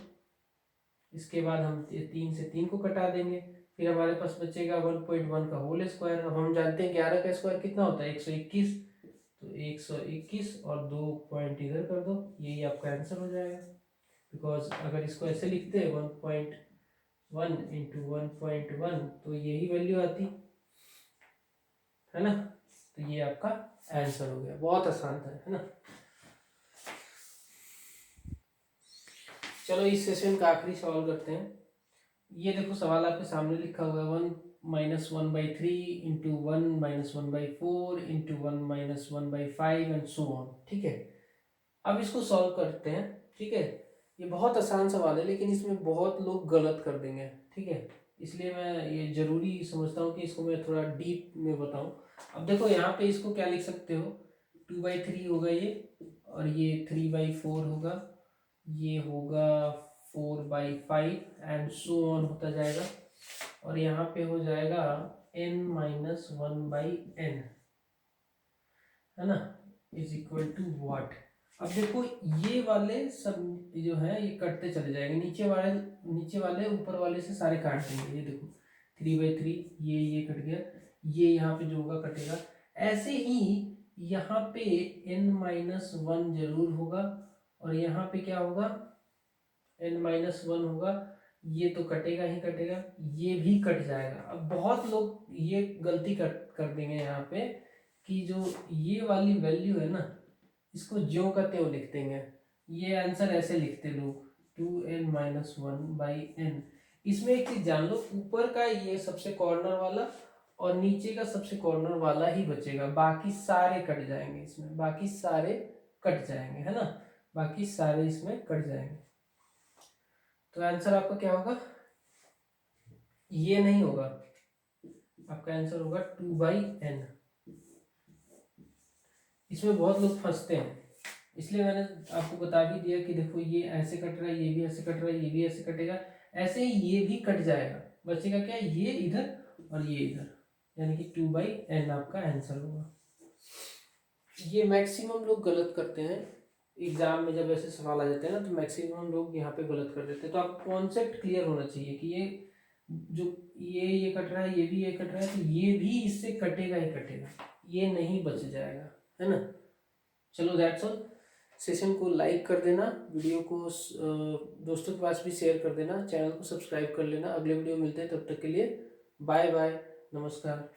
S1: इसके बाद हम 3 से 3 को कटा देंगे, फिर हमारे पास बचेगा 1.1 का होल स्क्वायर। अब हम जानते हैं 11 का स्क्वायर कितना होता है? 121, तो 121 और 2 पॉइंट इधर कर दो, यही आपका आंसर हो जाएगा। बिकॉज अगर इसको ऐसे लिखते हैं 1.1 इंटू 1.1 तो यही वैल्यू आती है ना। तो ये आपका आंसर हो गया, बहुत आसान था, है ना। चलो इस सेशन का आखिरी सवाल करते हैं। ये देखो सवाल आपके सामने लिखा हुआ है, 1-1/3 into 1-1/4 into 1-1/5 and so on, ठीक है। अब इसको सॉल्व करते हैं, ठीक है। ये बहुत आसान सवाल है लेकिन इसमें बहुत लोग गलत कर देंगे, ठीक है। इसलिए मैं ये जरूरी समझता हूँ कि इसको मैं थोड़ा डीप में बताऊँ। अब देखो यहाँ पे इसको क्या लिख सकते हो, 2/3 होगा ये, और ये 3/4 होगा, ये होगा 4/5 एंड सो ऑन होता जाएगा। और यहाँ पे हो जाएगा n-1/n, है ना, इज इक्वल टू वॉट। अब देखो ये वाले सब जो है ये कटते चले जाएंगे, नीचे वाले ऊपर वाले से सारे काट देंगे। ये देखो 3/3, ये कट गया, ये यहाँ पे जो होगा कटेगा। ऐसे ही यहाँ पे n-1 जरूर होगा, और यहाँ पे क्या होगा? n-1 होगा, ये तो कटेगा ही कटेगा, ये भी कट जाएगा। अब बहुत लोग ये गलती कर देंगे यहाँ पे कि जो ये वाली वैल्यू है ना, इसको ज्यों का त्यों लिख देंगे। ये आंसर ऐसे लिखते लोग, 2n-1/n। इसमें एक चीज जान लो, ऊपर का ये सबसे कॉर्नर वाला और नीचे का सबसे कॉर्नर वाला ही बचेगा, बाकी सारे कट जाएंगे इसमें, बाकी सारे कट जाएंगे, है ना, बाकी सारे इसमें कट जाएंगे। तो आंसर आपका क्या होगा, ये नहीं होगा, आपका आंसर होगा 2/n। इसमें बहुत लोग फंसते हैं, इसलिए मैंने आपको बता भी दिया कि देखो ये ऐसे कट रहा है, ये भी ऐसे कट रहा है, ये भी ऐसे कटेगा, ऐसे ही ये भी कट जाएगा, बचेगा क्या, ये इधर और ये इधर, यानी कि 2/n आपका आंसर होगा। ये मैक्सिमम लोग गलत करते हैं एग्जाम में, जब ऐसे सवाल आ जाते हैं ना तो मैक्सिमम लोग यहाँ पे गलत कर देते हैं। तो आपको कॉन्सेप्ट क्लियर होना चाहिए कि ये जो ये कट रहा है, ये भी ये कट रहा है, तो ये भी इससे कटेगा ही कटेगा, ये नहीं बच जाएगा, है ना। चलो दैट्स ऑल। सेशन को लाइक कर देना, वीडियो को दोस्तों के पास भी शेयर कर देना, चैनल को सब्सक्राइब कर लेना। अगले वीडियो मिलते हैं, तब तक के लिए बाय बाय, नमस्कार।